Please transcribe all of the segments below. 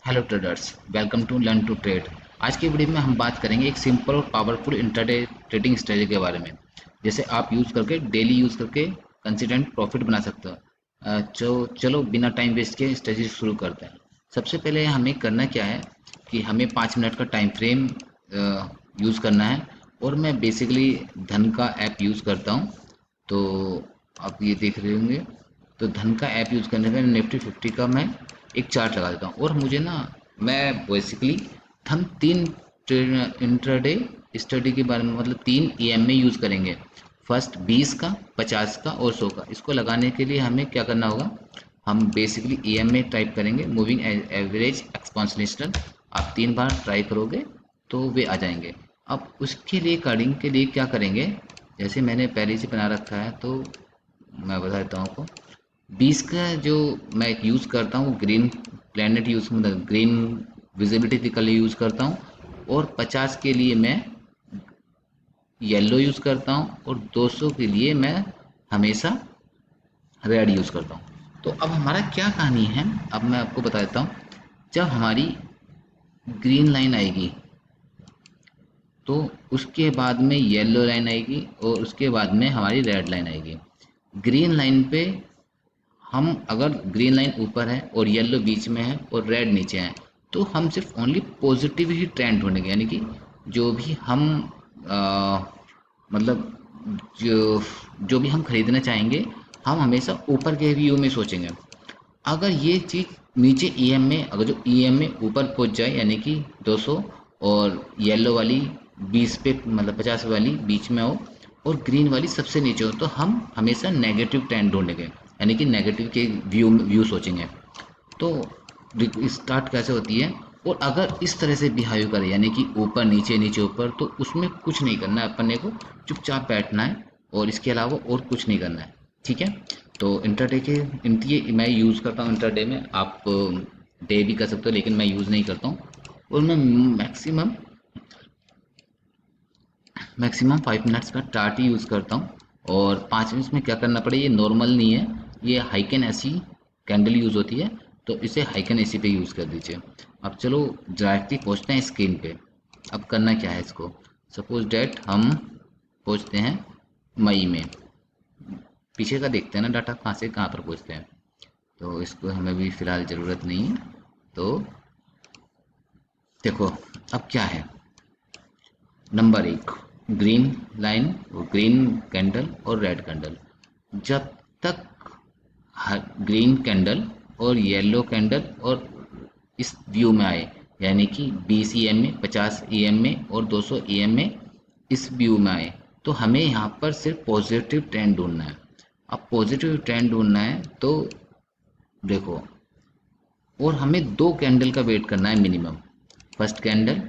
Hello traders, welcome to learn to trade. आज की video में हम बात करेंगे एक सिंपल और पावरफुल इंट्राडे ट्रेडिंग स्ट्रेटजी के बारे में, जैसे आप यूज़ करके डेली यूज़ करके कंसिस्टेंट प्रॉफिट बना सकते हो। चलो बिना टाइम वेस्ट के स्ट्रेटजी शुरू करते हैं। सबसे पहले हमें करना क्या है कि हमें 5 मिनट का टाइम फ्रेम यूज़ करना है। और मैं बेसिकली धन का ऐप यूज़ करता हूँ, तो आप ये देख रहे होंगे। तो धन का ऐप यूज़ करने का निफ्टी 50 का मैं एक चार्ट लगा देता हूँ। और मुझे ना, मैं बेसिकली हम तीन इंट्राडे स्टडी के बारे में, मतलब तीन ईएमए यूज़ करेंगे। फर्स्ट 20 का, 50 का और 100 का। इसको लगाने के लिए हमें क्या करना होगा, हम बेसिकली ईएमए टाइप करेंगे, मूविंग एवरेज एक्सपोनेंशियल। आप 3 बार ट्राई करोगे तो वे आ जाएंगे। अब उसके लिए कार्डिंग के लिए क्या करेंगे, जैसे मैंने पहले से बना रखा है तो मैं बता देता हूँ आपको। 20 का जो मैं यूज़ करता हूँ, ग्रीन प्लैनेट यूज़, मतलब ग्रीन विजिबिलिटी के लिए यूज़ करता हूँ। और 50 के लिए मैं येलो यूज़ करता हूँ। और 200 के लिए मैं हमेशा रेड यूज़ करता हूँ। तो अब हमारा क्या कहानी है, अब मैं आपको बता देता हूँ। जब हमारी ग्रीन लाइन आएगी तो उसके बाद में येलो लाइन आएगी और उसके बाद में हमारी रेड लाइन आएगी। ग्रीन लाइन पे हम, अगर ग्रीन लाइन ऊपर है और येलो बीच में है और रेड नीचे है, तो हम सिर्फ ओनली पॉजिटिव ही ट्रेंड ढूंढेंगे। यानी कि जो भी हम आ, मतलब जो जो भी हम खरीदना चाहेंगे, हम हमेशा ऊपर के व्यू में सोचेंगे। अगर ये चीज़ नीचे ईएम में, अगर जो ईएम में ऊपर पहुंच जाए, यानी कि 200, और येलो वाली 20 पे, मतलब 50 वाली बीच में हो और ग्रीन वाली सबसे नीचे हो, तो हम हमेशा नेगेटिव ट्रेंड ढूंढेंगे। यानी कि नेगेटिव के व्यू सोचेंगे। तो स्टार्ट कैसे होती है। और अगर इस तरह से बिहेव करे, यानी कि ऊपर नीचे नीचे ऊपर, तो उसमें कुछ नहीं करना है अपने को, चुपचाप बैठना है और इसके अलावा और कुछ नहीं करना है। ठीक है। तो इंटरडे के ये मैं यूज़ करता हूँ इंटरडे में। आप डे भी कर सकते हो, लेकिन मैं यूज़ नहीं करता हूँ। और मैं मैक्सिमम मैक्सिमम 5 मिनट्स का टार्ट ही यूज़ करता हूँ। और 5 मिनट्स में क्या करना पड़े, ये नॉर्मल नहीं है, ये हाइकन ऐसी कैंडल यूज़ होती है। तो इसे हाइकन एसी पे यूज़ कर दीजिए। अब चलो डायरेक्टली पहुँचते हैं स्क्रीन पे। अब करना क्या है इसको, सपोज डैट हम पहुँचते हैं मई में। पीछे का देखते हैं ना डाटा, कहाँ से कहाँ पर पहुँचते हैं। तो इसको हमें भी फ़िलहाल ज़रूरत नहीं है। तो देखो, अब क्या है। Number 1, green line, green candle और रेड कैंडल। जब तक ग्रीन कैंडल और येलो कैंडल और इस व्यू में आए, यानी कि 20 ईएम में, 50 ईएम में और 200 ईएम में इस व्यू में आए, तो हमें यहाँ पर सिर्फ पॉजिटिव ट्रेंड ढूंढना है। अब पॉजिटिव ट्रेंड ढूंढना है तो देखो, और हमें 2 कैंडल का वेट करना है मिनिमम। फर्स्ट कैंडल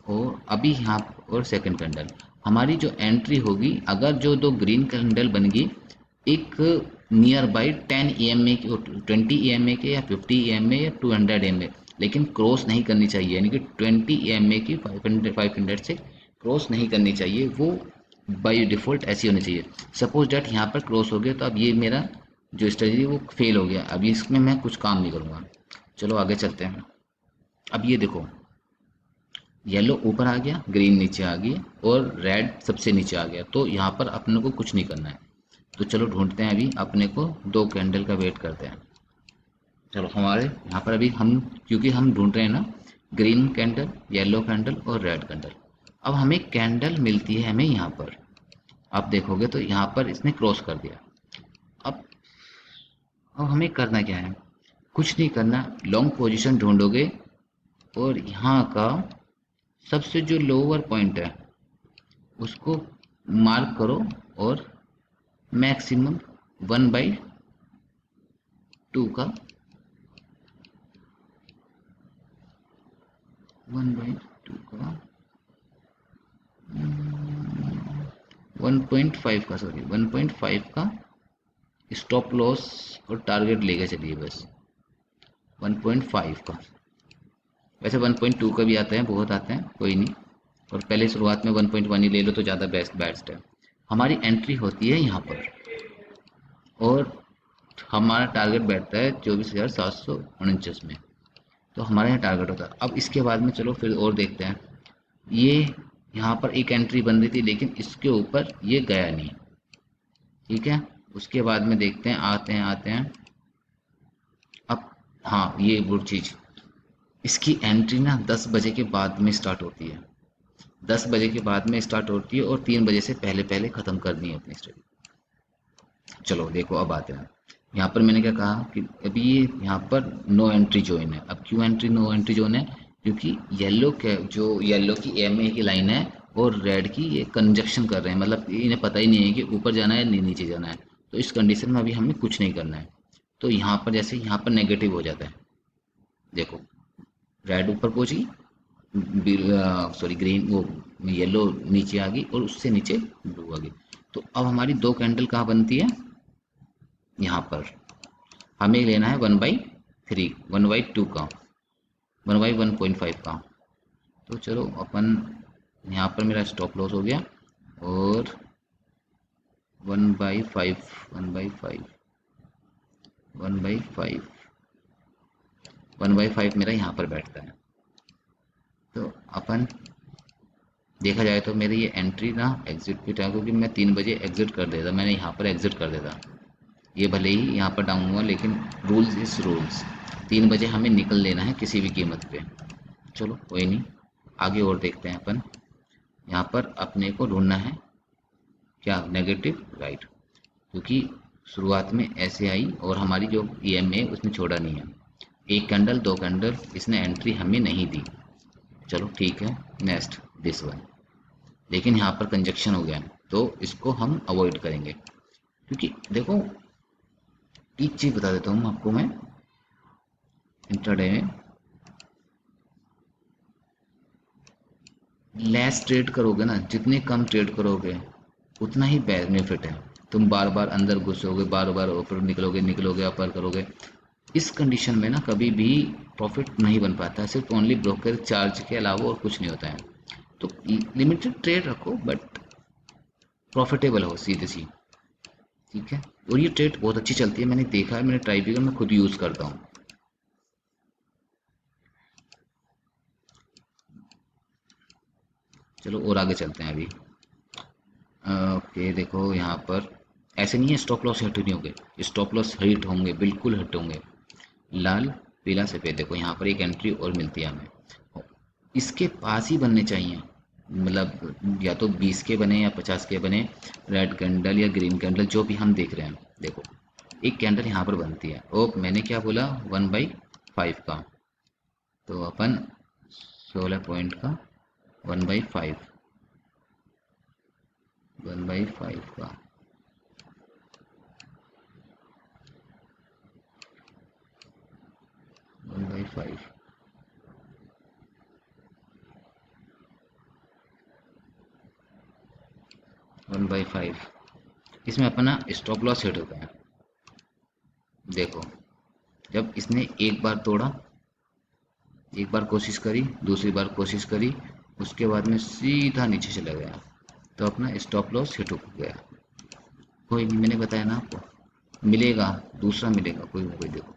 और अभी यहाँ, और सेकंड कैंडल। हमारी जो एंट्री होगी, अगर जो 2 ग्रीन कैंडल बन गई, एक नियर बाई 10 EMA के, 20 EMA के, या 50 EMA या 200 EMA, लेकिन क्रॉस नहीं करनी चाहिए। यानी कि 20 EMA की 500 से क्रॉस नहीं करनी चाहिए, वो बाय डिफ़ॉल्ट ऐसी होनी चाहिए। सपोज डैट यहाँ पर क्रॉस हो गया, तो अब ये मेरा जो स्ट्रेटजी वो फेल हो गया। अभी इसमें मैं कुछ काम नहीं करूँगा। चलो आगे चलते हैं। अब ये देखो, येलो ऊपर आ गया, ग्रीन नीचे आ गई और रेड सबसे नीचे आ गया। तो यहाँ पर अपने को कुछ नहीं करना है। तो चलो ढूंढते हैं, अभी अपने को 2 कैंडल का वेट करते हैं। चलो हमारे यहाँ पर अभी हम, क्योंकि हम ढूंढ रहे हैं ना, ग्रीन कैंडल, येलो कैंडल और रेड कैंडल। अब हमें कैंडल मिलती है हमें यहाँ पर। आप देखोगे तो यहाँ पर इसने क्रॉस कर दिया। अब अब हमें करना क्या है, कुछ नहीं करना। लॉन्ग पोजीशन ढूंढोगे और यहाँ का सबसे जो लोअर पॉइंट है उसको मार्क करो, और मैक्सिमम 1/2 का, 1/2 का, 1.5 का, सॉरी 1.5 का स्टॉप लॉस और टारगेट लेके चलिए बस। 1.5 का, वैसे 1.2 का भी आता है, बहुत आते हैं, कोई नहीं। और पहले शुरुआत में 1.1 ही ले लो तो ज़्यादा बेस्ट है। हमारी एंट्री होती है यहाँ पर, और हमारा टारगेट बैठता है 24,749 में। तो हमारे यहाँ टारगेट होता है। अब इसके बाद में चलो फिर और देखते हैं। ये यहाँ पर एक एंट्री बन रही थी लेकिन इसके ऊपर ये गया नहीं, ठीक है। उसके बाद में देखते हैं, आते हैं अब। हाँ, ये वो चीज़, इसकी एंट्री ना 10 बजे के बाद में स्टार्ट होती है। 10 बजे के बाद में स्टार्ट होती है और 3 बजे से पहले पहले ख़त्म करनी है अपनी स्टडी। चलो देखो अब आते हैं। यहाँ पर मैंने क्या कहा कि अभी ये यहाँ पर नो एंट्री जोइन है। अब क्यों नो एंट्री जोइन है? क्योंकि येलो के जो येलो की एम ए की लाइन है और रेड की ये कंजक्शन कर रहे हैं, मतलब इन्हें पता ही नहीं है कि ऊपर जाना है नीचे जाना है। तो इस कंडीशन में अभी हमें कुछ नहीं करना है। तो यहाँ पर जैसे यहाँ पर नेगेटिव हो जाता है, देखो रेड ऊपर पहुंची, सॉरी ग्रीन वो येलो नीचे आ गई और उससे नीचे ब्लू आ गई। तो अब हमारी दो कैंडल कहाँ बनती है? यहाँ पर हमें लेना है 1/3, 1/2 का, 1/1.5 का। तो चलो अपन, यहाँ पर मेरा स्टॉप लॉस हो गया और 1/5, 1/5, 1/5, 1/5 मेरा यहाँ पर बैठता है। तो अपन देखा जाए तो मेरी ये एंट्री ना एग्जिट पे था, क्योंकि मैं 3 बजे एग्जिट कर देता, मैंने यहाँ पर एग्जिट कर देता। ये भले ही यहाँ पर डाउन हुआ लेकिन रूल्स इज रूल्स, 3 बजे हमें निकल लेना है किसी भी कीमत पे। चलो कोई नहीं, आगे और देखते हैं अपन। यहाँ पर अपने को ढूंढना है क्या? नेगेटिव राइट, क्योंकि शुरुआत में ऐसे आई और हमारी जो ईएमए उसने छोड़ा नहीं है। एक कैंडल, दो कैंडल, इसने एंट्री हमें नहीं दी। चलो ठीक है, नेक्स्ट दिस वन। लेकिन यहाँ पर कंजक्शन हो गया है तो इसको हम अवॉइड करेंगे, क्योंकि देखो एक चीज़ बता देता हूँ आपको मैं। इंट्राडे में लेस ट्रेड करोगे ना, जितने कम ट्रेड करोगे उतना ही बेनिफिट है। तुम बार बार अंदर घुसोगे, बार बार ऊपर निकलोगे अपर करोगे, इस कंडीशन में ना कभी भी प्रॉफिट नहीं बन पाता है। सिर्फ ओनली ब्रोकर चार्ज के अलावा और कुछ नहीं होता है। तो लिमिटेड ट्रेड रखो बट प्रॉफिटेबल हो, सीधे सी, ठीक है। और ये ट्रेड बहुत अच्छी चलती है, मैंने देखा है, मैंने ट्राई भी किया, मैं खुद यूज़ करता हूँ। चलो और आगे चलते हैं अभी। ओके देखो यहाँ पर ऐसे नहीं है स्टॉप लॉस हिट नहीं होंगे, स्टॉप लॉस हिट होंगे, बिल्कुल हिट होंगे। लाल पीला सफ़ेद, देखो यहाँ पर एक एंट्री और मिलती है हमें, इसके पास ही बनने चाहिए। मतलब या तो 20 के बने या 50 के बने, रेड कैंडल या ग्रीन कैंडल जो भी हम देख रहे हैं। देखो एक कैंडल यहाँ पर बनती है और मैंने क्या बोला? 1/5 का। तो अपन 16 पॉइंट का 1/5, 1/5 का 1/5, 1/5, इसमें अपना स्टॉप लॉस हिट होता है। देखो जब इसने एक बार तोड़ा, एक बार कोशिश करी, दूसरी बार कोशिश करी, उसके बाद में सीधा नीचे चला गया, तो अपना स्टॉप लॉस हिट हो गया। कोई नहीं, मैंने बताया ना आपको, मिलेगा, दूसरा मिलेगा कोई ना कोई। देखो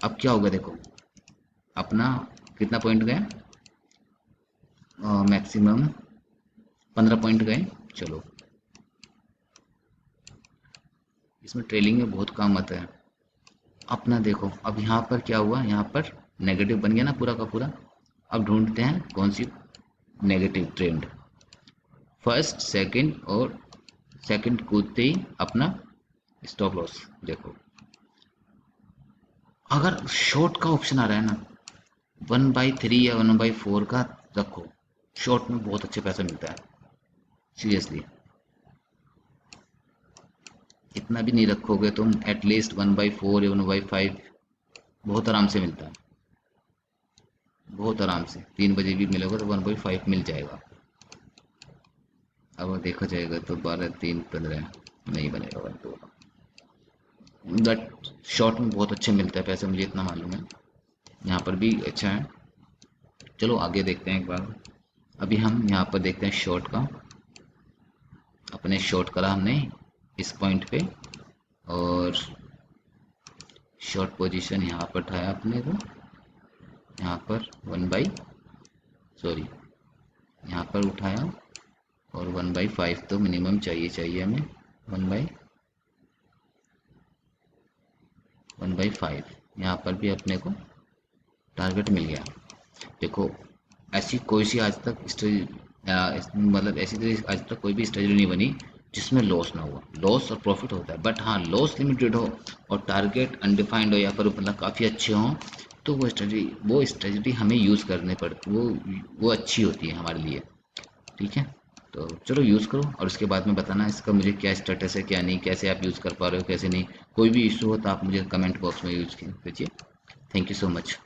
अब क्या होगा, देखो अपना कितना पॉइंट गए? मैक्सिमम 15 पॉइंट गए। चलो इसमें ट्रेलिंग में बहुत काम आता है अपना। देखो अब यहाँ पर क्या हुआ, यहाँ पर नेगेटिव बन गया ना पूरा का पूरा। अब ढूंढते हैं कौन सी नेगेटिव ट्रेंड। फर्स्ट सेकंड और सेकंड कूदते ही अपना स्टॉप लॉस। देखो अगर शॉर्ट का ऑप्शन आ रहा है ना, 1/3 या 1/4 का रखो, शॉर्ट में बहुत अच्छे पैसा मिलता है सीरियसली। इतना भी नहीं रखोगे तुम, एटलीस्ट 1/4 या 1/5 बहुत आराम से मिलता है, बहुत आराम से। 3 बजे भी मिलेगा तो 1/5 मिल जाएगा। अब देखा जाएगा तो 12, 3, 15 नहीं बनेगा 1/2, बट शॉर्ट में बहुत अच्छे मिलता है पैसे, मुझे इतना मालूम है। यहाँ पर भी अच्छा है। चलो आगे देखते हैं एक बार। अभी हम यहाँ पर देखते हैं शॉर्ट का। अपने शॉर्ट करा हमने इस पॉइंट पे और शॉर्ट पोजीशन यहाँ पर उठाया अपने को। यहाँ पर यहाँ पर उठाया और 1/5 तो मिनिमम चाहिए हमें। 1/5 यहाँ पर भी अपने को टारगेट मिल गया। देखो ऐसी कोई सी आज तक मतलब ऐसी तो आज तक कोई भी स्ट्रेटजी नहीं बनी जिसमें लॉस ना हुआ। लॉस और प्रॉफिट होता है, बट हाँ लॉस लिमिटेड हो और टारगेट अनडिफाइंड हो या फिर मतलब काफ़ी अच्छे हों तो वो स्ट्रेटजी हमें यूज़ करने पड़ती, वो अच्छी होती है हमारे लिए। ठीक है, तो चलो यूज़ करो और उसके बाद में बताना इसका मुझे क्या स्टेटस है क्या नहीं, कैसे आप यूज़ कर पा रहे हो कैसे नहीं। कोई भी इशू हो तो आप मुझे कमेंट बॉक्स में यूज़ कीजिए। Thank you so much.